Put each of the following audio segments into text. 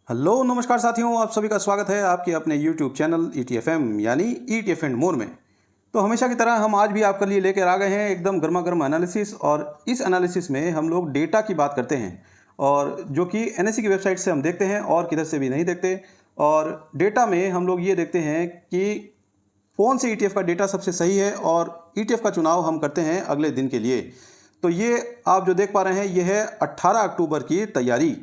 Hello नमस्कार साथियों, आप सभी का स्वागत है आपके अपने YouTube चैनल ETFM यानी ETF एंड मोर में। तो हमेशा की तरह हम आज भी आपके लिए लेकर आ गए हैं एकदम गर्मा गर्म एनालिसिस। और इस एनालिसिस में हम लोग डेटा की बात करते हैं और जो कि NSE की वेबसाइट से हम देखते हैं और किधर से भी नहीं देखते। और डेटा में हम लोग ये देखते हैं कि कौन से ETF का डेटा सबसे सही है और ETF का चुनाव हम करते हैं अगले दिन के लिए। तो ये आप जो देख पा रहे हैं ये है 18 अक्टूबर की तैयारी।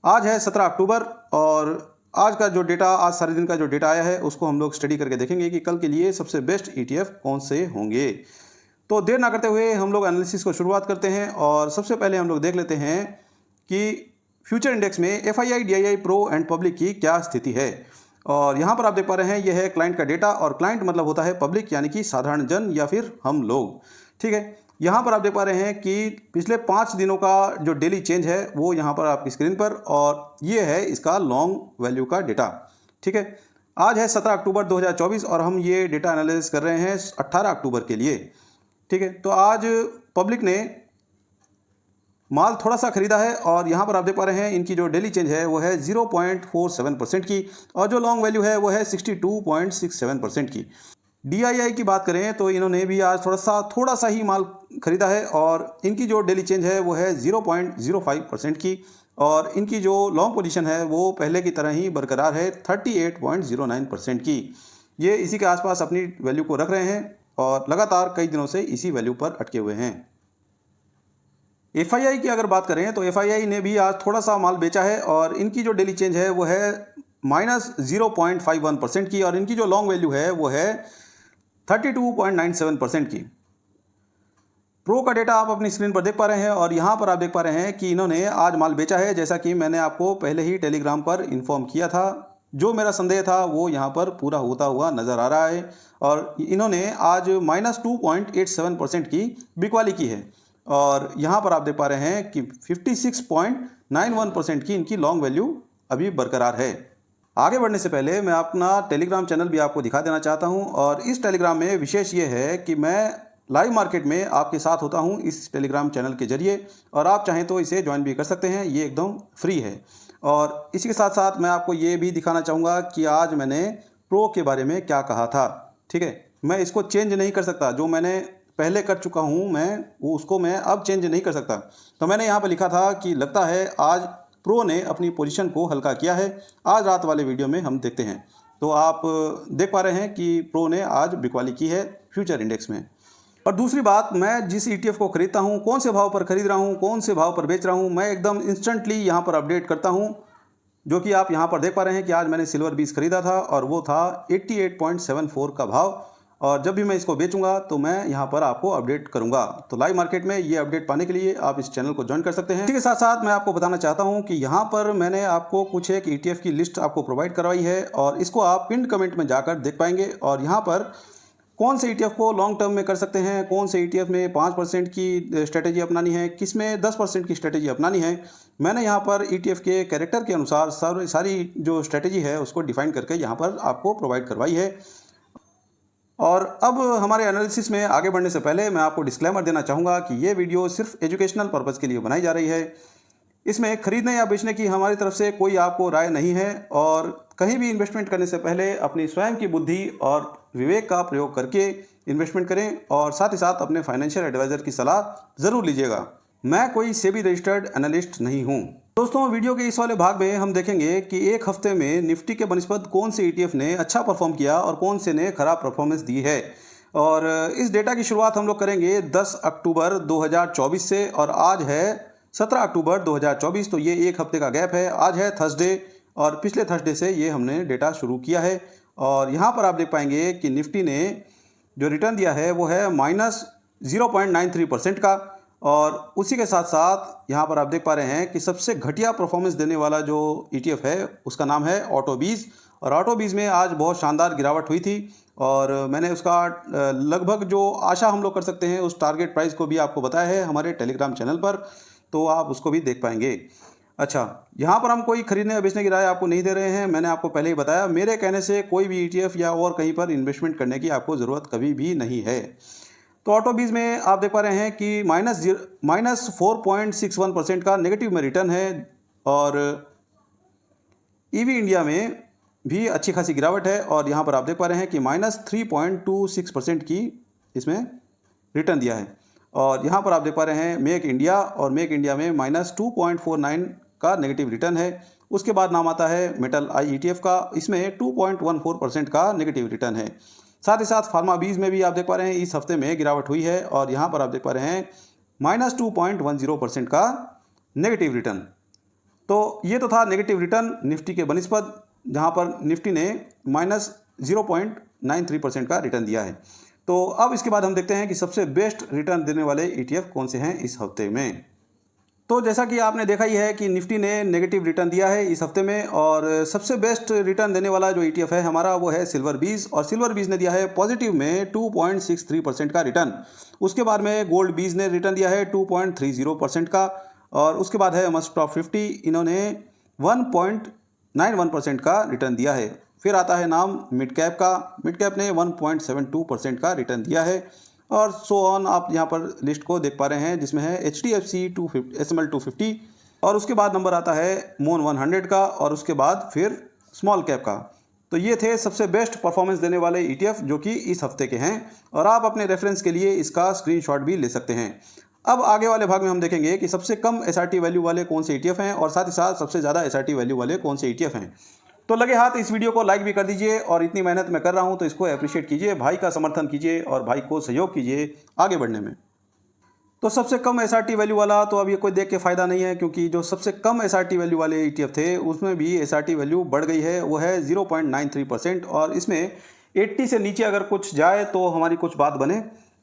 आज है 17 अक्टूबर और आज का जो डेटा, आज सारे दिन का जो डेटा आया है उसको हम लोग स्टडी करके देखेंगे कि कल के लिए सबसे बेस्ट ETF कौन से होंगे। तो देर ना करते हुए हम लोग एनालिसिस को शुरुआत करते हैं और सबसे पहले हम लोग देख लेते हैं कि फ्यूचर इंडेक्स में FII, DII, pro and public की क्या स्थिति है। और यहाँ पर आप देख पा रहे हैं यह है क्लाइंट का डेटा, और क्लाइंट मतलब होता है पब्लिक यानी कि साधारण जन या फिर हम लोग। ठीक है, यहाँ पर आप देख पा रहे हैं कि पिछले 5 दिनों का जो डेली चेंज है वो यहाँ पर आपकी स्क्रीन पर, और ये है इसका लॉन्ग वैल्यू का डेटा। ठीक है, आज है 17 अक्टूबर 2024 और हम ये डेटा एनालिसिस कर रहे हैं 18 अक्टूबर के लिए। ठीक है, तो आज पब्लिक ने माल थोड़ा सा खरीदा है और यहाँ पर आप देख पा रहे हैं इनकी जो डेली चेंज है वो है 0.47% की, और जो लॉन्ग वैल्यू है वो है 62.67% की। DII की बात करें तो इन्होंने भी आज थोड़ा सा ही माल खरीदा है और इनकी जो डेली चेंज है वो है 0.05% की, और इनकी जो लॉन्ग पोजीशन है वो पहले की तरह ही बरकरार है 38.09% की। ये इसी के आसपास अपनी वैल्यू को रख रहे हैं और लगातार कई दिनों से इसी वैल्यू पर अटके हुए हैं। FII की अगर बात करें तो FII ने भी आज थोड़ा सा माल बेचा है और इनकी जो डेली चेंज है वो है -0.51% की, और इनकी जो लॉन्ग वैल्यू है वो है 32.97% की। प्रो का डेटा आप अपनी स्क्रीन पर देख पा रहे हैं और यहाँ पर आप देख पा रहे हैं कि इन्होंने आज माल बेचा है, जैसा कि मैंने आपको पहले ही टेलीग्राम पर इन्फॉर्म किया था। जो मेरा संदेह था वो यहाँ पर पूरा होता हुआ नज़र आ रहा है, और इन्होंने आज -2.87% की बिकवाली की है, और यहाँ पर आप देख पा रहे हैं कि 56.91% की इनकी लॉन्ग वैल्यू अभी बरकरार है। आगे बढ़ने से पहले मैं अपना टेलीग्राम चैनल भी आपको दिखा देना चाहता हूं, और इस टेलीग्राम में विशेष ये है कि मैं लाइव मार्केट में आपके साथ होता हूं इस टेलीग्राम चैनल के जरिए, और आप चाहें तो इसे ज्वाइन भी कर सकते हैं, ये एकदम फ्री है। और इसी के साथ साथ मैं आपको ये भी दिखाना चाहूँगा कि आज मैंने प्रो के बारे में क्या कहा था। ठीक है, मैं इसको चेंज नहीं कर सकता, जो मैंने पहले कर चुका हूँ उसको मैं अब चेंज नहीं कर सकता। तो मैंने यहाँ पर लिखा था कि लगता है आज प्रो ने अपनी पोजीशन को हल्का किया है। आज रात वाले वीडियो में हम देखते हैं। तो आप देख पा रहे हैं कि प्रो ने आज बिकवाली की है फ्यूचर इंडेक्स में। और दूसरी बात, मैं जिस ETF को खरीदता हूं, कौन से भाव पर खरीद रहा हूं, कौन से भाव पर बेच रहा हूं, मैं एकदम इंस्टेंटली यहां पर अपडेट करता हूं, जो कि आप यहां पर देख पा रहे हैं कि आज मैंने सिल्वर 20 खरीदा था और वो था 88.74 का भाव, और जब भी मैं इसको बेचूंगा तो मैं यहाँ पर आपको अपडेट करूंगा। तो लाइव मार्केट में ये अपडेट पाने के लिए आप इस चैनल को ज्वाइन कर सकते हैं। इसी के साथ साथ मैं आपको बताना चाहता हूं कि यहाँ पर मैंने आपको कुछ एक ETF की लिस्ट आपको प्रोवाइड करवाई है, और इसको आप पिन कमेंट में जाकर देख पाएंगे। और यहाँ पर कौन से ETF को लॉन्ग टर्म में कर सकते हैं, कौन से ETF में 5% की स्ट्रेटेजी अपनानी है, किस में 10% की स्ट्रेटेजी अपनानी है, मैंने यहाँ पर ETF के कैरेक्टर के अनुसार सारी जो स्ट्रेटेजी है उसको डिफाइन करके यहाँ पर आपको प्रोवाइड करवाई है। और अब हमारे एनालिसिस में आगे बढ़ने से पहले मैं आपको डिस्क्लेमर देना चाहूँगा कि ये वीडियो सिर्फ एजुकेशनल पर्पज़ के लिए बनाई जा रही है। इसमें खरीदने या बेचने की हमारी तरफ से कोई आपको राय नहीं है, और कहीं भी इन्वेस्टमेंट करने से पहले अपनी स्वयं की बुद्धि और विवेक का प्रयोग करके इन्वेस्टमेंट करें, और साथ ही साथ अपने फाइनेंशियल एडवाइज़र की सलाह ज़रूर लीजिएगा। मैं कोई सेबी रजिस्टर्ड एनालिस्ट नहीं हूँ। दोस्तों, वीडियो के इस वाले भाग में हम देखेंगे कि एक हफ्ते में निफ्टी के बनिस्बत कौन से ETF ने अच्छा परफॉर्म किया और कौन से ने खराब परफॉर्मेंस दी है। और इस डेटा की शुरुआत हम लोग करेंगे 10 अक्टूबर 2024 से, और आज है 17 अक्टूबर 2024, तो ये एक हफ्ते का गैप है। आज है थर्सडे, और पिछले थर्सडे से ये हमने डेटा शुरू किया है। और यहाँ पर आप देख पाएंगे कि निफ्टी ने जो रिटर्न दिया है वो है -0.93% का, और उसी के साथ साथ यहाँ पर आप देख पा रहे हैं कि सबसे घटिया परफॉर्मेंस देने वाला जो ETF है उसका नाम है ऑटोबीज, और ऑटोबीज में आज बहुत शानदार गिरावट हुई थी, और मैंने उसका लगभग जो आशा हम लोग कर सकते हैं उस टारगेट प्राइस को भी आपको बताया है हमारे टेलीग्राम चैनल पर, तो आप उसको भी देख पाएंगे। अच्छा, यहाँ पर हम कोई खरीदने या बेचने की राय आपको नहीं दे रहे हैं। मैंने आपको पहले ही बताया, मेरे कहने से कोई भी ETF या और कहीं पर इन्वेस्टमेंट करने की आपको ज़रूरत कभी भी नहीं है। तो ऑटोबीज में आप देख पा रहे हैं कि -4.61% का नेगेटिव में रिटर्न है, और ईवी इंडिया में भी अच्छी खासी गिरावट है और यहाँ पर आप देख पा रहे हैं कि -3.26% की इसमें रिटर्न दिया है। और यहाँ पर आप देख पा रहे हैं मेक इंडिया, और मेक इंडिया में -2.49 का नेगेटिव रिटर्न है। उसके बाद नाम आता है मेटल आई ETF का, इसमें 2.14% का नेगेटिव रिटर्न है। साथ ही साथ फार्मा बीज में भी आप देख पा रहे हैं इस हफ्ते में गिरावट हुई है और यहाँ पर आप देख पा रहे हैं -2.10% का नेगेटिव रिटर्न। तो ये तो था नेगेटिव रिटर्न निफ्टी के बनिस्पत, जहाँ पर निफ्टी ने -0.93% का रिटर्न दिया है। तो अब इसके बाद हम देखते हैं कि सबसे बेस्ट रिटर्न देने वाले ETF कौन से हैं इस हफ्ते में। तो जैसा कि आपने देखा ही है कि निफ्टी ने नेगेटिव रिटर्न दिया है इस हफ्ते में, और सबसे बेस्ट रिटर्न देने वाला जो ETF है हमारा वो है सिल्वर बीज, और सिल्वर बीज ने दिया है पॉजिटिव में 2.63% का रिटर्न। उसके बाद में गोल्ड बीज ने रिटर्न दिया है 2.30% का, और उसके बाद है मस्ट टॉप 50, इन्होंने 1.91% का रिटर्न दिया है। फिर आता है नाम मिड कैप का, मिड कैप ने 1.72% का रिटर्न दिया है, और सो ऑन आप यहाँ पर लिस्ट को देख पा रहे हैं, जिसमें है HDFC 250 SML 250, और उसके बाद नंबर आता है मोन 100 का, और उसके बाद फिर स्मॉल कैप का। तो ये थे सबसे बेस्ट परफॉर्मेंस देने वाले ETF जो कि इस हफ्ते के हैं, और आप अपने रेफरेंस के लिए इसका स्क्रीनशॉट भी ले सकते हैं। अब आगे वाले भाग में हम देखेंगे कि सबसे कम SRT वैल्यू वाले कौन से ETF हैं, और साथ ही साथ सबसे ज़्यादा SRT वैल्यू वाले कौन से ETF हैं। तो लगे हाथ इस वीडियो को लाइक भी कर दीजिए, और इतनी मेहनत मैं कर रहा हूं तो इसको अप्रिशिएट कीजिए, भाई का समर्थन कीजिए और भाई को सहयोग कीजिए आगे बढ़ने में। तो सबसे कम SRT वैल्यू वाला तो अब ये कोई देख के फ़ायदा नहीं है, क्योंकि जो सबसे कम SRT वैल्यू वाले ETF थे उसमें भी SRT वैल्यू बढ़ गई है, वो है 0.93%, और इसमें 80 से नीचे अगर कुछ जाए तो हमारी कुछ बात बने।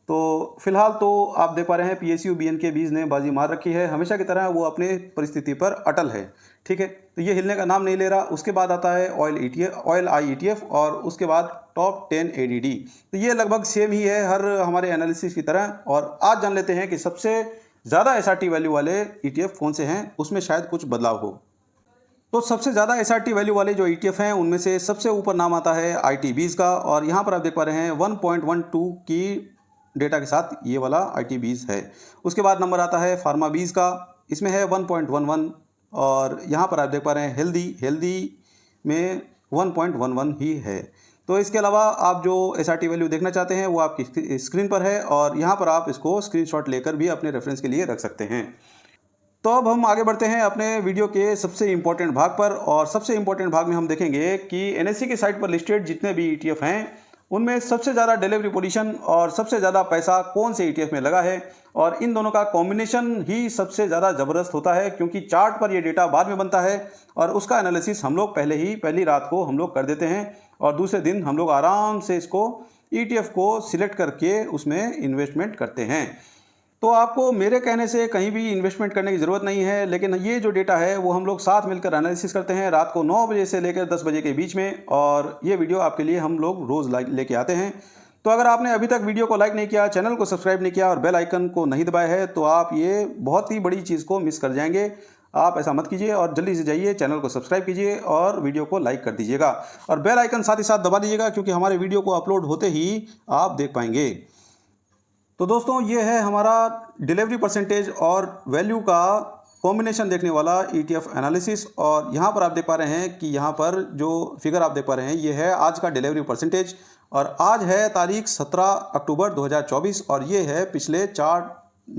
तो फिलहाल तो आप देख पा रहे हैं PSU BNK बीज ने बाजी मार रखी है, हमेशा की तरह वो अपने परिस्थिति पर अटल है, ठीक है। तो ये हिलने का नाम नहीं ले रहा। उसके बाद आता है ऑयल आई ETF, और उसके बाद टॉप 10 ADD। तो ये लगभग सेम ही है हर हमारे एनालिसिस की तरह। और आज जान लेते हैं कि सबसे ज़्यादा SRT वैल्यू वाले ETF कौन से हैं, उसमें शायद कुछ बदलाव हो। तो सबसे ज़्यादा SRT वैल्यू वाले जो ETF हैं उनमें से सबसे ऊपर नाम आता है IT बीज का, और यहाँ पर आप देख पा रहे हैं 1.12 की डेटा के साथ ये वाला IT बीज है। उसके बाद नंबर आता है फार्मा बीज का, इसमें है 1.11, और यहाँ पर आप देख पा रहे हैं हेल्दी में 1.11 ही है। तो इसके अलावा आप जो SRT वैल्यू देखना चाहते हैं वो आपकी स्क्रीन पर है, और यहाँ पर आप इसको स्क्रीनशॉट लेकर भी अपने रेफरेंस के लिए रख सकते हैं। तो अब हम आगे बढ़ते हैं अपने वीडियो के सबसे इम्पोर्टेंट भाग पर, और सबसे इम्पोर्टेंट भाग में हम देखेंगे कि NSE की साइट पर लिस्टेड जितने भी ETF हैं उनमें सबसे ज़्यादा डिलीवरी पोजीशन और सबसे ज़्यादा पैसा कौन से ETF में लगा है, और इन दोनों का कॉम्बिनेशन ही सबसे ज़्यादा ज़बरदस्त होता है, क्योंकि चार्ट पर ये डेटा बाद में बनता है और उसका एनालिसिस हम लोग पहली रात को हम लोग कर देते हैं, और दूसरे दिन हम लोग आराम से इसको ETF को सिलेक्ट करके उसमें इन्वेस्टमेंट करते हैं। तो आपको मेरे कहने से कहीं भी इन्वेस्टमेंट करने की ज़रूरत नहीं है, लेकिन ये जो डेटा है वो हम लोग साथ मिलकर एनालिसिस करते हैं रात को 9 बजे से लेकर 10 बजे के बीच में, और ये वीडियो आपके लिए हम लोग रोज़ लेके आते हैं। तो अगर आपने अभी तक वीडियो को लाइक नहीं किया, चैनल को सब्सक्राइब नहीं किया और बेल आइकन को नहीं दबाया है, तो आप ये बहुत ही बड़ी चीज़ को मिस कर जाएंगे। आप ऐसा मत कीजिए, और जल्दी से जाइए चैनल को सब्सक्राइब कीजिए और वीडियो को लाइक कर दीजिएगा, और बेल आइकन साथ ही साथ दबा दीजिएगा, क्योंकि हमारे वीडियो को अपलोड होते ही आप देख पाएंगे। तो दोस्तों ये है हमारा डिलीवरी परसेंटेज और वैल्यू का कॉम्बिनेशन देखने वाला ETF एनालिसिस, और यहाँ पर आप देख पा रहे हैं कि यहाँ पर जो फिगर आप देख पा रहे हैं ये है आज का डिलीवरी परसेंटेज, और आज है तारीख 17 अक्टूबर 2024, और ये है पिछले 4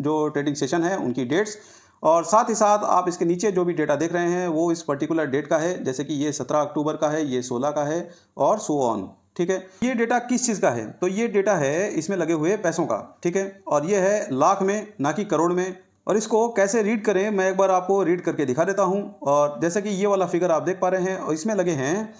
जो ट्रेडिंग सेशन है उनकी डेट्स, और साथ ही साथ आप इसके नीचे जो भी डेटा देख रहे हैं वो इस पर्टिकुलर डेट का है, जैसे कि ये 17 अक्टूबर का है, ये 16 का है, और सो ऑन, ठीक है। ये डेटा किस चीज़ का है, तो ये डेटा है इसमें लगे हुए पैसों का, ठीक है, और ये है लाख में ना कि करोड़ में। और इसको कैसे रीड करें मैं एक बार आपको रीड करके दिखा देता हूँ। और जैसे कि ये वाला फिगर आप देख पा रहे हैं, और इसमें लगे हैं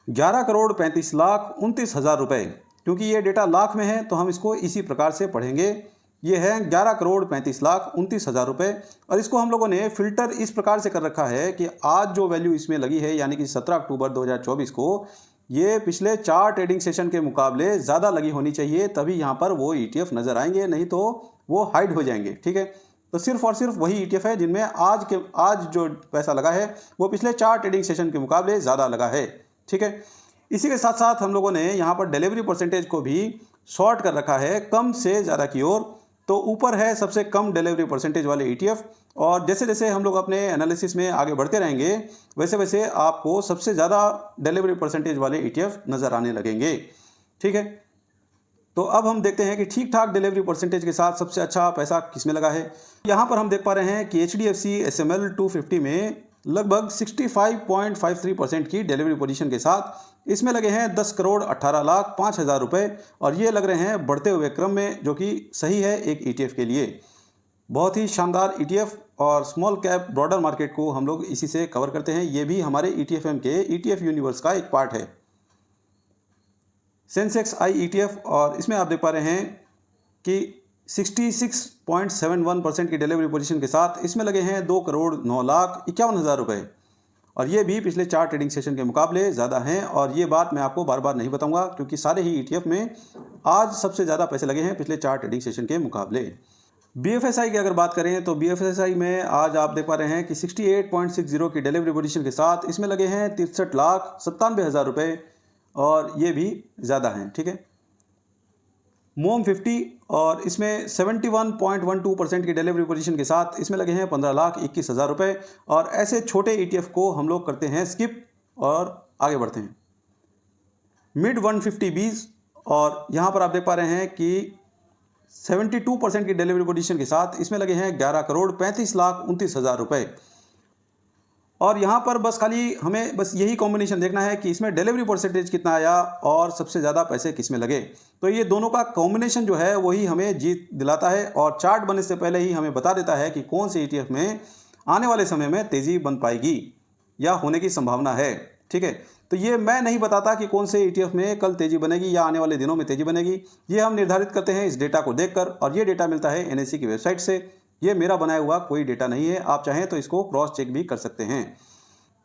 11,35,29,000 रुपये। क्योंकि ये डेटा लाख में है तो हम इसको इसी प्रकार से पढ़ेंगे। ये है 11,35,29,000 रुपये, और इसको हम लोगों ने फिल्टर इस प्रकार से कर रखा है कि आज जो वैल्यू इसमें लगी है, यानी कि 17 अक्टूबर 2024 को, ये पिछले 4 ट्रेडिंग सेशन के मुकाबले ज़्यादा लगी होनी चाहिए, तभी यहाँ पर वो ETF नज़र आएंगे, नहीं तो वो हाइड हो जाएंगे, ठीक है। तो सिर्फ और सिर्फ वही ETF है जिनमें आज जो पैसा लगा है वो पिछले 4 ट्रेडिंग सेशन के मुकाबले ज़्यादा लगा है, ठीक है। इसी के साथ साथ हम लोगों ने यहाँ पर डिलीवरी परसेंटेज को भी शॉर्ट कर रखा है कम से ज़्यादा की ओर। तो ऊपर है सबसे कम डिलीवरी परसेंटेज वाले ETF, और जैसे जैसे हम लोग अपने एनालिसिस में आगे बढ़ते रहेंगे वैसे वैसे आपको सबसे ज़्यादा डिलीवरी परसेंटेज वाले ETF नज़र आने लगेंगे। ठीक है, तो अब हम देखते हैं कि ठीक ठाक डिलीवरी परसेंटेज के साथ सबसे अच्छा पैसा किसमें लगा है। यहाँ पर हम देख पा रहे हैं कि HDFC SML 250 में लगभग 65.53% की डिलीवरी पोजीशन के साथ इसमें लगे हैं 10,18,05,000 रुपये, और ये लग रहे हैं बढ़ते हुए क्रम में, जो कि सही है एक ETF के लिए। बहुत ही शानदार ETF, और स्मॉल कैप ब्रॉडर मार्केट को हम लोग इसी से कवर करते हैं। ये भी हमारे ETFM के ETF यूनिवर्स का एक पार्ट है। सेंसेक्स I ETF, और इसमें आप देख पा रहे हैं कि 66.71% की डिलीवरी पोजीशन के साथ इसमें लगे हैं 2,09,51,000 रुपये, और ये भी पिछले 4 ट्रेडिंग सेशन के मुकाबले ज़्यादा हैं। और ये बात मैं आपको बार बार नहीं बताऊंगा क्योंकि सारे ही ETF में आज सबसे ज़्यादा पैसे लगे हैं पिछले 4 ट्रेडिंग सेशन के मुकाबले। BFSI की अगर बात करें तो BFSI में आज आप देख पा रहे हैं कि 68.60 की डिलीवरी पोजीशन के साथ इसमें लगे हैं 63,97,000 रुपये, और ये भी ज़्यादा हैं। ठीक है, मोम 50, और इसमें 71.12% की डिलीवरी पोजीशन के साथ इसमें लगे हैं 15,21,000 रुपये, और ऐसे छोटे ETF को हम लोग करते हैं स्किप और आगे बढ़ते हैं। मिड 150 बीज, और यहाँ पर आप देख पा रहे हैं कि 72% की डिलीवरी पोजीशन के साथ इसमें लगे हैं 11,35,29,000 रुपये, और यहाँ पर बस खाली हमें बस यही कॉम्बिनेशन देखना है कि इसमें डिलीवरी परसेंटेज कितना आया और सबसे ज़्यादा पैसे किस में लगे। तो ये दोनों का कॉम्बिनेशन जो है वही हमें जीत दिलाता है, और चार्ट बनने से पहले ही हमें बता देता है कि कौन से ETF में आने वाले समय में तेज़ी बन पाएगी या होने की संभावना है। ठीक है, तो ये मैं नहीं बताता कि कौन से ETF में कल तेज़ी बनेगी या आने वाले दिनों में तेज़ी बनेगी, ये हम निर्धारित करते हैं इस डेटा को देखकर, और ये डेटा मिलता है NSE की वेबसाइट से। ये मेरा बनाया हुआ कोई डेटा नहीं है, आप चाहें तो इसको क्रॉस चेक भी कर सकते हैं।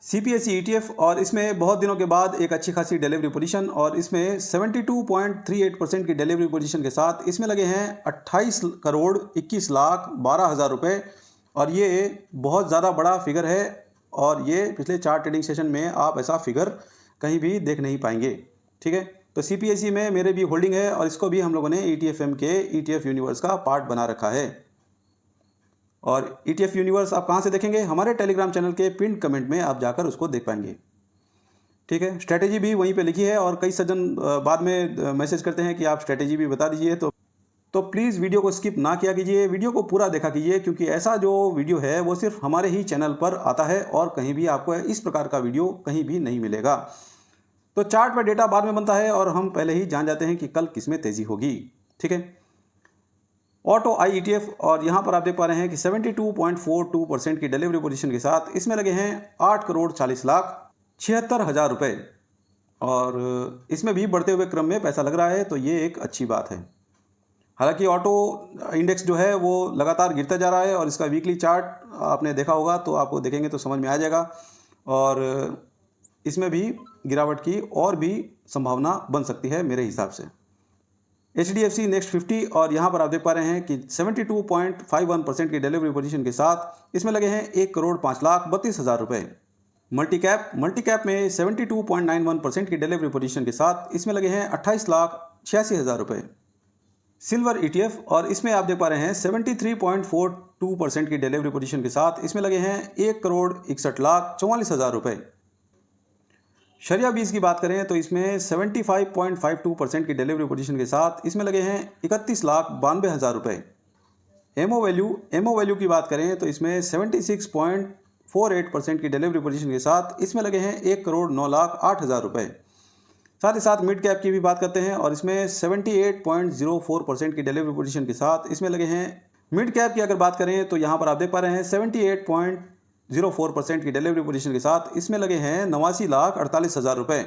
CPSE ETF, और इसमें बहुत दिनों के बाद एक अच्छी खासी डिलीवरी पोजीशन, और इसमें 72.38% की डिलीवरी पोजीशन के साथ इसमें लगे हैं 28,21,12,000 रुपये, और ये बहुत ज़्यादा बड़ा फिगर है, और ये पिछले 4 ट्रेडिंग सेशन में आप ऐसा फिगर कहीं भी देख नहीं पाएंगे। ठीक है, तो CPSE में मेरे भी होल्डिंग है, और इसको भी हम लोगों ने ETFM के ETF यूनिवर्स का पार्ट बना रखा है। और ETF यूनिवर्स आप कहाँ से देखेंगे? हमारे टेलीग्राम चैनल के पिन कमेंट में आप जाकर उसको देख पाएंगे। ठीक है, स्ट्रैटेजी भी वहीं पे लिखी है, और कई सज्जन बाद में मैसेज करते हैं कि आप स्ट्रैटेजी भी बता दीजिए, तो प्लीज़ वीडियो को स्किप ना किया कीजिए, वीडियो को पूरा देखा कीजिए, क्योंकि ऐसा जो वीडियो है वो सिर्फ हमारे ही चैनल पर आता है, और कहीं भी आपको इस प्रकार का वीडियो कहीं भी नहीं मिलेगा। तो चार्ट पर डेटा बाद में बनता है, और हम पहले ही जान जाते हैं कि कल किस में तेज़ी होगी। ठीक है, ऑटो I ETF, और यहाँ पर आप देख पा रहे हैं कि 72.42% की डिलीवरी पोजीशन के साथ इसमें लगे हैं 8,40,76,000 रुपये, और इसमें भी बढ़ते हुए क्रम में पैसा लग रहा है, तो ये एक अच्छी बात है। हालांकि ऑटो इंडेक्स जो है वो लगातार गिरता जा रहा है, और इसका वीकली चार्ट आपने देखा होगा तो आपको देखेंगे तो समझ में आ जाएगा, और इसमें भी गिरावट की और भी संभावना बन सकती है मेरे हिसाब से। HDFC नेक्स्ट 50, और यहाँ पर आप देख पा रहे हैं कि 72.51% की डिलीवरी पोजीशन के साथ इसमें लगे हैं 1,05,32,000 रुपये। मल्टी कैप में 72.91% की डिलीवरी पोजीशन के साथ इसमें लगे हैं 28,86,000 रुपये। सिल्वर ETF, और इसमें आप देख पा रहे हैं 73.42% की डिलीवरी पोजीशन के साथ इसमें लगे हैं 1,61,44,000 रुपये। शरिया बीज की बात करें तो इसमें 75.52% की डिलीवरी पोजीशन के साथ इसमें लगे हैं 31,92,000 रुपये। एमओ वैल्यू की बात करें तो इसमें 76.48% की डिलीवरी पोजीशन के साथ इसमें लगे हैं 1,09,08,000 रुपये। साथ ही साथ मिड कैप की भी बात करते हैं, और इसमें 78.04% की डिलीवरी पोजीशन के साथ इसमें लगे हैं। मिड कैप की अगर बात करें तो यहाँ पर आप देख पा रहे हैं 78.04% की डिलीवरी पोजीशन के साथ इसमें लगे हैं 89,48,000 रुपये।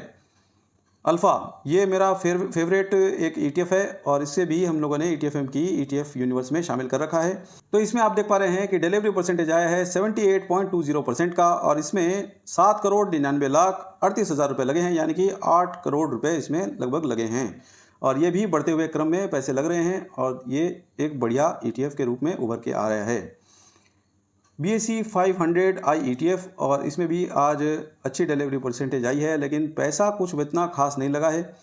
अल्फ़ा, ये मेरा फेवरेट एक ETF है, और इससे भी हम लोगों ने ETFM की ETF यूनिवर्स में शामिल कर रखा है। तो इसमें आप देख पा रहे हैं कि डिलीवरी परसेंटेज आया है 78.20% का, और इसमें 7,99,38,000 रुपये लगे हैं, यानी कि 8 करोड़ रुपए इसमें लगभग लगे हैं, और ये भी बढ़ते हुए क्रम में पैसे लग रहे हैं, और ये एक बढ़िया ETF के रूप में उभर के आ रहा है। BSE 500 I ETF, और इसमें भी आज अच्छी डिलीवरी परसेंटेज आई है, लेकिन पैसा कुछ इतना खास नहीं लगा है।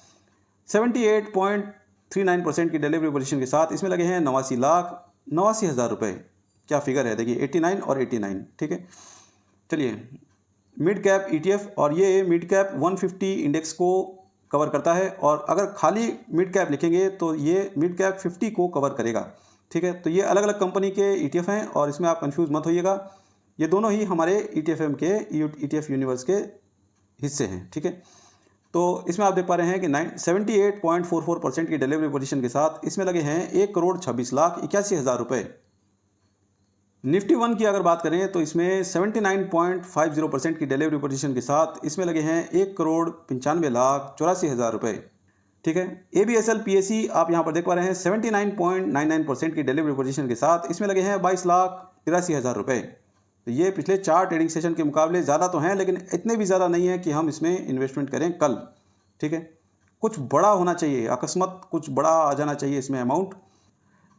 78.39% की डिलीवरी पोजीशन के साथ इसमें लगे हैं 89,89,000 रुपये। क्या फिगर है, देखिए 89 और 89, ठीक है। चलिए, मिड कैप ETF, और ये मिड कैप 150 इंडेक्स को कवर करता है, और अगर खाली मिड कैप लिखेंगे तो ये मिड कैप 50 को कवर करेगा, ठीक है। तो ये अलग अलग कंपनी के ETF हैं और इसमें आप कंफ्यूज मत होइएगा, ये दोनों ही हमारे ETFM के ETF यूनिवर्स के हिस्से हैं, ठीक है। तो इसमें आप देख पा रहे हैं कि 78.44% की डिलीवरी पोजीशन के साथ इसमें लगे हैं 1,26,81,000 रुपये। निफ्टी 1 की अगर बात करें तो इसमें 79.50% की डिलीवरी पोजीशन के साथ इसमें लगे हैं 1,95,84,000 रुपये, ठीक है। ABSL PSE आप यहाँ पर देख पा रहे हैं 79.99% की डिलीवरी पोजीशन के साथ इसमें लगे हैं 22,83,000 रुपये। तो ये पिछले 4 ट्रेडिंग सेशन के मुकाबले ज़्यादा तो हैं, लेकिन इतने भी ज़्यादा नहीं है कि हम इसमें इन्वेस्टमेंट करें कल, ठीक है। कुछ बड़ा होना चाहिए, अकस्मात कुछ बड़ा आ जाना चाहिए इसमें अमाउंट।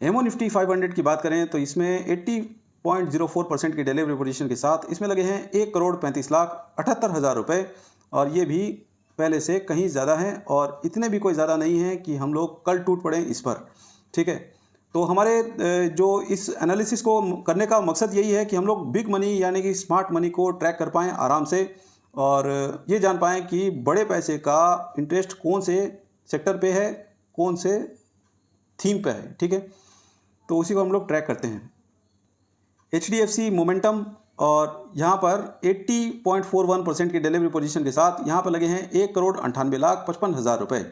एमओ निफ्टी 500 की बात करें तो इसमें 80.04% की डिलीवरी पोजीशन के साथ इसमें लगे हैं 1,35,78,000 रुपये, और ये भी पहले से कहीं ज़्यादा हैं, और इतने भी कोई ज़्यादा नहीं है कि हम लोग कल टूट पड़ें इस पर, ठीक है। तो हमारे जो इस एनालिसिस को करने का मकसद यही है कि हम लोग बिग मनी यानी कि स्मार्ट मनी को ट्रैक कर पाएँ आराम से, और ये जान पाएँ कि बड़े पैसे का इंटरेस्ट कौन से सेक्टर पे है, कौन से थीम पे है, ठीक है। तो उसी को हम लोग ट्रैक करते हैं। HDFC मोमेंटम, और यहाँ पर 80.41% की डिलीवरी पोजीशन के साथ यहाँ पर लगे हैं 1,98,55,000 रुपये।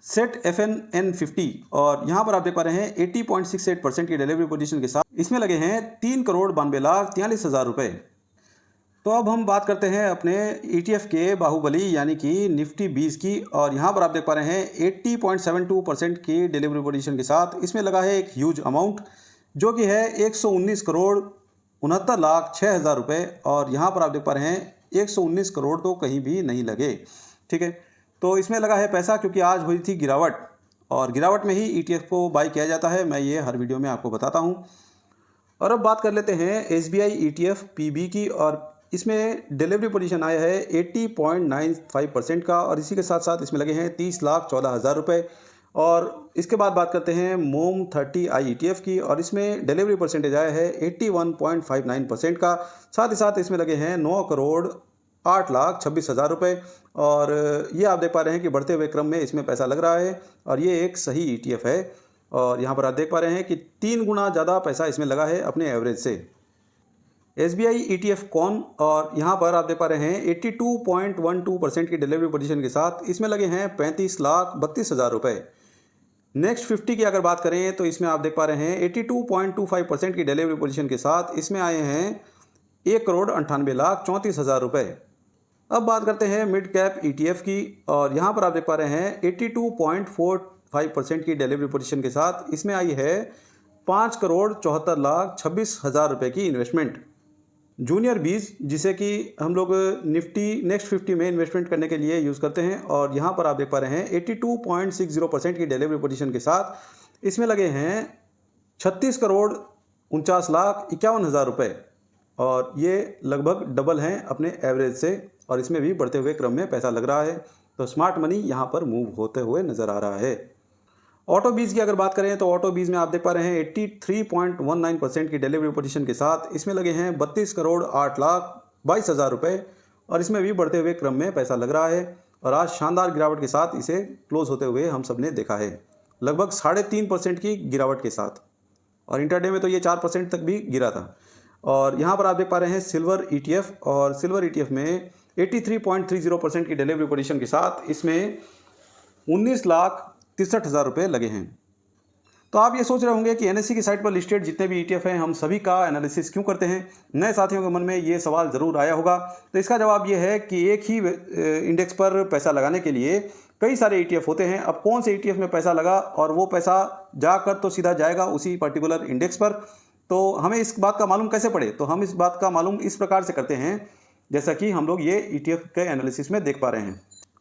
सेट FNN 50, और यहाँ पर आप देख पा रहे हैं 80.68% की डिलीवरी पोजीशन के साथ इसमें लगे हैं 3,92,43,000 रुपये। तो अब हम बात करते हैं अपने ETF के बाहुबली यानी कि निफ्टी 20 की, और यहाँ पर आप देख पा रहे हैं 80.72% की डिलीवरी पोजीशन के साथ इसमें लगा है एक ह्यूज अमाउंट, जो कि है 119,69,06,000 रुपये, और यहाँ पर आप देख पा रहे हैं 119 करोड़ तो कहीं भी नहीं लगे, ठीक है। तो इसमें लगा है पैसा क्योंकि आज हुई थी गिरावट, और गिरावट में ही ETF को बाई किया जाता है, मैं ये हर वीडियो में आपको बताता हूँ। और अब बात कर लेते हैं SBI ETF PB की, और इसमें डिलीवरी पोजीशन आया है 80.95% का, और इसी के साथ साथ इसमें लगे हैं 30,14,000 रुपये। और इसके बाद बात करते हैं मोम 30I ETF की, और इसमें डिलीवरी परसेंटेज आया है 81.59% का, साथ ही साथ इसमें लगे हैं 9,08,26,000 रुपये, और ये आप देख पा रहे हैं कि बढ़ते हुए क्रम में इसमें पैसा लग रहा है, और ये एक सही ETF है, और यहाँ पर आप देख पा रहे हैं कि 3 गुना ज़्यादा पैसा इसमें लगा है अपने एवरेज से। SBI ETF कॉन, और यहाँ पर आप देख पा रहे हैं 82.12% की डिलीवरी पोजीशन के साथ इसमें लगे हैं 35,32,000 रुपये। नेक्स्ट 50 की अगर बात करें तो इसमें आप देख पा रहे हैं 82.25% की डिलीवरी पोजीशन के साथ इसमें आए हैं 1,98,34,000 रुपये। अब बात करते हैं मिड कैप ETF की, और यहाँ पर आप देख पा रहे हैं 82.45% की डिलीवरी पोजीशन के साथ इसमें आई है 5,74,26,000 रुपये की इन्वेस्टमेंट। जूनियर 20, जिसे कि हम लोग निफ्टी नेक्स्ट 50 में इन्वेस्टमेंट करने के लिए यूज़ करते हैं, और यहाँ पर आप देख पा रहे हैं 82.60% की डिलीवरी पोजीशन के साथ इसमें लगे हैं 36,49,51,000 रुपये, और ये लगभग डबल हैं अपने एवरेज से, और इसमें भी बढ़ते हुए क्रम में पैसा लग रहा है। तो स्मार्ट मनी यहाँ पर मूव होते हुए नज़र आ रहा है। ऑटो बीज की अगर बात करें तो ऑटो बीज में आप देख पा रहे हैं 83.19% की डिलीवरी पोजीशन के साथ इसमें लगे हैं 32,08,22,000 रुपये, और इसमें भी बढ़ते हुए क्रम में पैसा लग रहा है, और आज शानदार गिरावट के साथ इसे क्लोज होते हुए हम सब ने देखा है, लगभग 3.5% की गिरावट के साथ, और इंटरडे में तो ये 4% तक भी गिरा था। और यहाँ पर आप देख पा रहे हैं सिल्वर ETF, और सिल्वर ETF में 83.30% की डिलीवरी पोजीशन के साथ इसमें 19,63,000 रुपये लगे हैं। तो आप ये सोच रहे होंगे कि NSE की साइट पर लिस्टेड जितने भी ETF हैं हम सभी का एनालिसिस क्यों करते हैं। नए साथियों के मन में ये सवाल ज़रूर आया होगा, तो इसका जवाब ये है कि एक ही इंडेक्स पर पैसा लगाने के लिए कई सारे ETF होते हैं। अब कौन से ETF में पैसा लगा और वो पैसा जाकर तो सीधा जाएगा उसी पर्टिकुलर इंडेक्स पर, तो हमें इस बात का मालूम कैसे पड़े। तो हम इस बात का मालूम इस प्रकार से करते हैं जैसा कि हम लोग ये ETF के एनालिसिस में देख पा रहे हैं।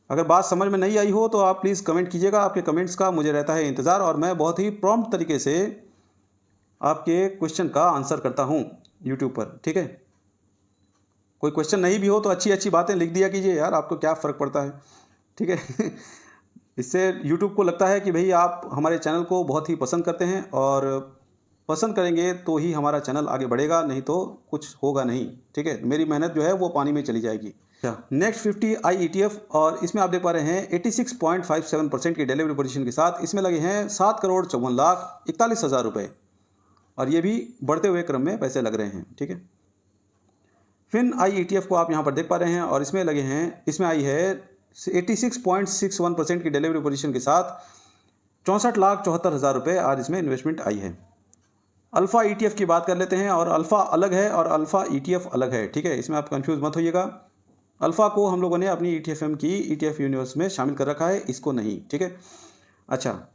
अगर बात समझ में नहीं आई हो तो आप प्लीज़ कमेंट कीजिएगा, आपके कमेंट्स का मुझे रहता है इंतज़ार, और मैं बहुत ही प्रॉम्प्ट तरीके से आपके क्वेश्चन का आंसर करता हूँ यूट्यूब पर, ठीक है। कोई क्वेश्चन नहीं भी हो तो अच्छी अच्छी बातें लिख दिया कीजिए यार, आपको क्या फ़र्क पड़ता है, ठीक है। इससे यूट्यूब को लगता है कि भाई आप हमारे चैनल को बहुत ही पसंद करते हैं, और पसंद करेंगे तो ही हमारा चैनल आगे बढ़ेगा, नहीं तो कुछ होगा नहीं। ठीक है, मेरी मेहनत जो है वो पानी में चली जाएगी। नेक्स्ट 50 आई ETF, और इसमें आप देख पा रहे हैं 86.57% की डिलीवरी पोजीशन के साथ इसमें लगे हैं 7,54,41,000 रुपये, और ये भी बढ़ते हुए क्रम में पैसे लग रहे हैं। ठीक है, फिन आई ETF को आप यहाँ पर देख पा रहे हैं, और इसमें लगे हैं, इसमें आई है 86.61% की डिलीवरी पोजीशन के साथ 64,74,000 रुपये आज इसमें इन्वेस्टमेंट आई है। अल्फ़ा ETF की बात कर लेते हैं, और अल्फ़ा अलग है और अल्फ़ा ETF अलग है। ठीक है, इसमें आप कंफ्यूज मत होइएगा। अल्फ़ा को हम लोगों ने अपनी ETFM की ETF यूनिवर्स में शामिल कर रखा है, इसको नहीं। ठीक है, अच्छा,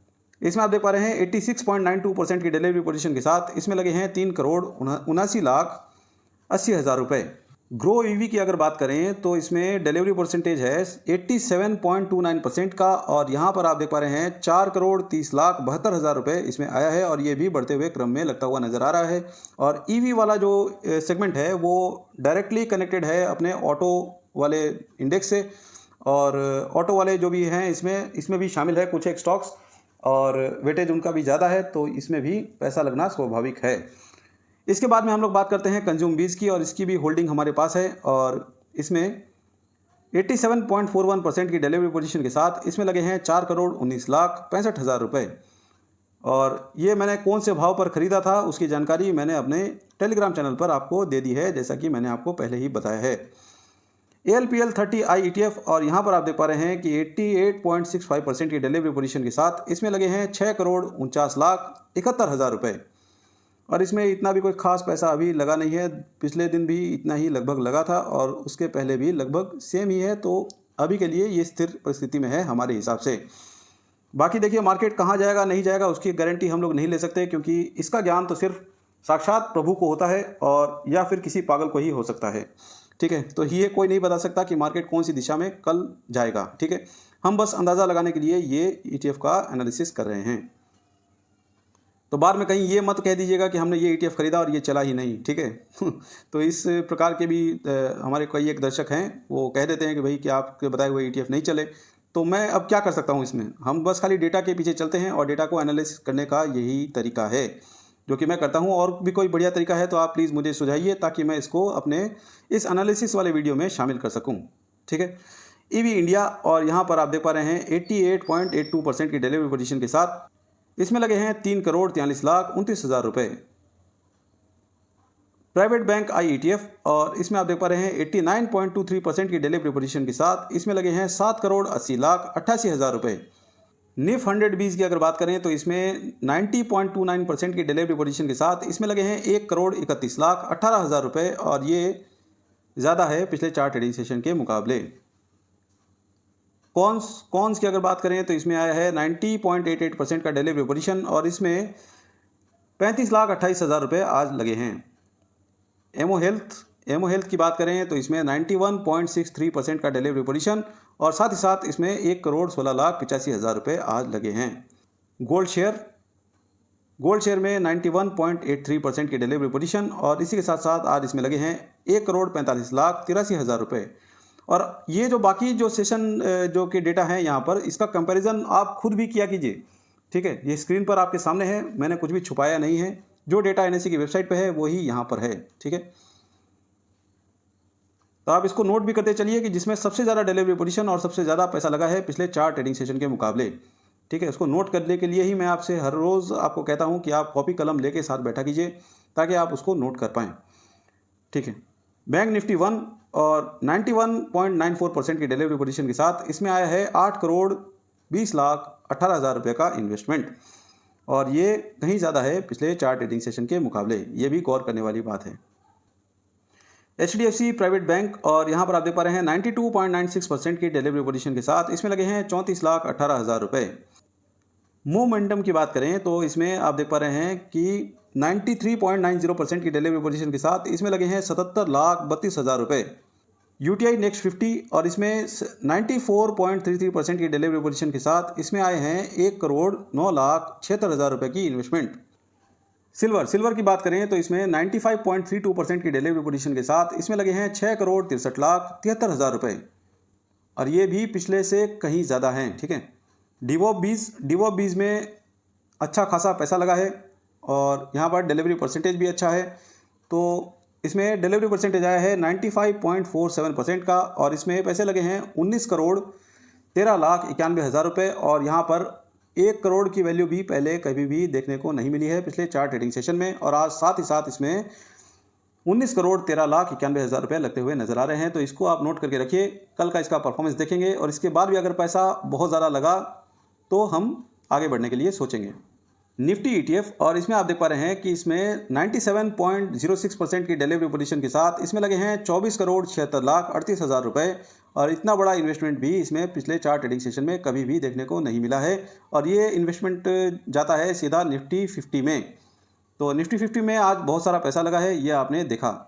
इसमें आप देख पा रहे हैं 86.92% की डिलीवरी पोजीशन के साथ इसमें लगे हैं 3,79,80,000 रुपये। ग्रो EV की अगर बात करें तो इसमें डिलीवरी परसेंटेज है 87.29% का, और यहाँ पर आप देख पा रहे हैं 4,30,72,000 रुपये इसमें आया है, और ये भी बढ़ते हुए क्रम में लगता हुआ नज़र आ रहा है। और EV वाला जो सेगमेंट है वो डायरेक्टली कनेक्टेड है अपने ऑटो वाले इंडेक्स से, और ऑटो वाले जो भी हैं इसमें भी शामिल है कुछ एक स्टॉक्स, और वेटेज उनका भी ज़्यादा है, तो इसमें भी पैसा लगना स्वाभाविक है। इसके बाद में हम लोग बात करते हैं कंज्यूम बीज की, और इसकी भी होल्डिंग हमारे पास है, और इसमें 87.41% की डिलीवरी पोजीशन के साथ इसमें लगे हैं 4,19,65,000 रुपये। और ये मैंने कौन से भाव पर ख़रीदा था उसकी जानकारी मैंने अपने टेलीग्राम चैनल पर आपको दे दी है, जैसा कि मैंने आपको पहले ही बताया है। ALPL 30 आई ETF, और यहाँ पर आप देख पा रहे हैं कि 88.65% की डिलीवरी पोजीशन के साथ इसमें लगे हैं 6,49,71,000 रुपये, और इसमें इतना भी कोई ख़ास पैसा अभी लगा नहीं है। पिछले दिन भी इतना ही लगभग लगा था, और उसके पहले भी लगभग सेम ही है, तो अभी के लिए ये स्थिर परिस्थिति में है हमारे हिसाब से। बाकी देखिए, मार्केट कहाँ जाएगा नहीं जाएगा उसकी गारंटी हम लोग नहीं ले सकते, क्योंकि इसका ज्ञान तो सिर्फ साक्षात प्रभु को होता है, और या फिर किसी पागल को ही हो सकता है। ठीक है, तो ये कोई नहीं बता सकता कि मार्केट कौन सी दिशा में कल जाएगा। ठीक है, हम बस अंदाज़ा लगाने के लिए ये ETF का एनालिसिस कर रहे हैं। तो बाद में कहीं ये मत कह दीजिएगा कि हमने ये ETF खरीदा और ये चला ही नहीं। ठीक है तो इस प्रकार के भी हमारे कई एक दर्शक हैं, वो कह देते हैं कि भाई कि आपके बताए हुए ETF नहीं चले। तो मैं अब क्या कर सकता हूँ इसमें, हम बस खाली डेटा के पीछे चलते हैं, और डेटा को एनालिसिस करने का यही तरीका है जो कि मैं करता हूँ। और भी कोई बढ़िया तरीका है तो आप प्लीज़ मुझे सुझाइए, ताकि मैं इसको अपने इस एनालिसिस वाले वीडियो में शामिल कर सकूँ। ठीक है, EV इंडिया, और यहाँ पर आप देख पा रहे हैं 88.82% की डिलीवरी पोजीशन के साथ इसमें लगे हैं 3,43,29,000 रुपये। प्राइवेट बैंक आई ETF, और इसमें आप देख पा रहे हैं 89.23% की डिलीवरी पोजीशन के साथ इसमें लगे हैं 7,80,88,000 रुपये। निफ 100 बीज की अगर बात करें तो इसमें 90.29% की डिलीवरी पोजीशन के साथ इसमें लगे हैं 1,31,18,000 रुपये, और ये ज़्यादा है पिछले 4 ट्रेडिंग सेशन के मुकाबले। कॉन्स की अगर बात करें तो इसमें आया है 90.88% का डिलीवरी पोजीशन, और इसमें 35,28,000 रुपये आज लगे हैं। एमो हेल्थ की बात करें तो इसमें 91.63% का डिलीवरी पोजीशन, और साथ ही साथ इसमें 1,16,85,000 रुपये आज लगे हैं। गोल्ड शेयर में 91.83% की डिलीवरी पोजीशन, और इसी के साथ साथ आज इसमें लगे हैं 1,45,83,000 रुपये। और ये जो बाकी जो सेशन जो के डेटा हैं यहाँ पर, इसका कंपैरिजन आप खुद भी किया कीजिए। ठीक है, ये स्क्रीन पर आपके सामने है, मैंने कुछ भी छुपाया नहीं है। जो डेटा NSE की वेबसाइट पे है वही यहाँ पर है। ठीक है, तो आप इसको नोट भी करते चलिए कि जिसमें सबसे ज़्यादा डिलीवरी पोजीशन और सबसे ज़्यादा पैसा लगा है पिछले 4 ट्रेडिंग सेशन के मुकाबले। ठीक है, उसको नोट करने के लिए ही मैं आपसे हर रोज़ आपको कहता हूँ कि आप कॉपी कलम लेके साथ बैठा कीजिए, ताकि आप उसको नोट कर पाएँ। ठीक है, बैंक निफ्टी 1 और 91.94% की डिलीवरी पोजीशन के साथ इसमें आया है 8,20,18,000 रुपये का इन्वेस्टमेंट, और ये कहीं ज़्यादा है पिछले 4 ट्रेडिंग सेशन के मुकाबले। ये भी गौर करने वाली बात है। HDFC प्राइवेट बैंक, और यहाँ पर आप देख पा रहे हैं 92.96% की डिलीवरी पोजीशन के साथ इसमें लगे हैं 34,18,000 रुपये। मोमेंटम की बात करें तो इसमें आप देख पा रहे हैं कि 93.90% की डिलीवरी पोजीशन के साथ इसमें लगे हैं 77,32,000 रुपये। UTI नेक्स्ट 50, और इसमें 94.33% की डिलीवरी पोजीशन के साथ इसमें आए हैं 1,09,76,000 रुपये की इन्वेस्टमेंट। सिल्वर की बात करें तो इसमें 95.32% की डिलीवरी पोजीशन के साथ इसमें लगे हैं 6,63,73,000 रुपये, और ये भी पिछले से कहीं ज़्यादा हैं। ठीक है, डिवॉप बीज में अच्छा खासा पैसा लगा है, और यहाँ पर डिलीवरी परसेंटेज भी अच्छा है। तो इसमें डिलीवरी परसेंटेज आया है 95.47% का और इसमें पैसे लगे हैं 19,13,91,000 रुपये। और यहाँ पर 1 करोड़ की वैल्यू भी पहले कभी भी देखने को नहीं मिली है पिछले 4 ट्रेडिंग सेशन में। और आज साथ ही साथ इसमें 19,13,91,000 रुपये लगते हुए नजर आ रहे हैं। तो इसको आप नोट करके रखिए, कल का इसका परफॉर्मेंस देखेंगे और इसके बाद भी अगर पैसा बहुत ज़्यादा लगा तो हम आगे बढ़ने के लिए सोचेंगे। निफ्टी ETF और इसमें आप देख पा रहे हैं कि इसमें 97.06% की डिलीवरी पोजीशन के साथ इसमें लगे हैं 24,76,38,000 रुपये। और इतना बड़ा इन्वेस्टमेंट भी इसमें पिछले 4 ट्रेडिंग सेशन में कभी भी देखने को नहीं मिला है। और ये इन्वेस्टमेंट जाता है सीधा निफ्टी 50 में। तो निफ्टी 50 में आज बहुत सारा पैसा लगा है, ये आपने देखा।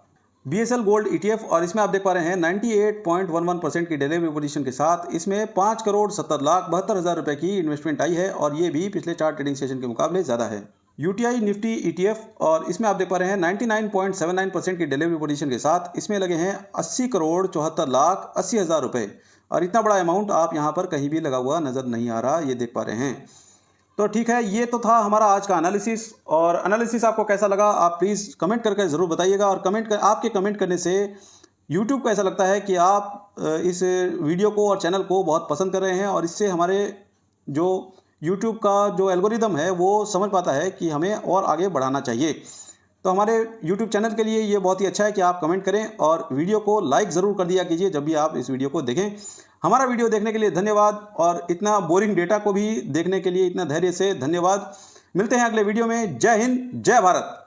BSL गोल्ड ETF और इसमें आप देख पा रहे हैं 98.11% की डिलीवरी पोजीशन के साथ इसमें 5,70,72,000 रुपये की इन्वेस्टमेंट आई है और ये भी पिछले 4 ट्रेडिंग सेशन के मुकाबले ज़्यादा है। UTI निफ्टी ETF और इसमें आप देख पा रहे हैं 99.79% की डिलीवरी पोजीशन के साथ इसमें लगे हैं 80,74,80,000 रुपये। और इतना बड़ा अमाउंट आप यहाँ पर कहीं भी लगा हुआ नज़र नहीं आ रहा, ये देख पा रहे हैं। तो ठीक है, ये तो था हमारा आज का एनालिसिस। और एनालिसिस आपको कैसा लगा आप प्लीज़ कमेंट करके ज़रूर बताइएगा। और आपके कमेंट करने से यूट्यूब को ऐसा लगता है कि आप इस वीडियो को और चैनल को बहुत पसंद कर रहे हैं और इससे हमारे जो यूट्यूब का जो एल्गोरिदम है वो समझ पाता है कि हमें और आगे बढ़ाना चाहिए। तो हमारे यूट्यूब चैनल के लिए ये बहुत ही अच्छा है कि आप कमेंट करें और वीडियो को लाइक ज़रूर कर दिया कीजिए जब भी आप इस वीडियो को देखें। हमारा वीडियो देखने के लिए धन्यवाद और इतना बोरिंग डेटा को भी देखने के लिए इतना धैर्य से धन्यवाद। मिलते हैं अगले वीडियो में। जय हिंद, जय भारत।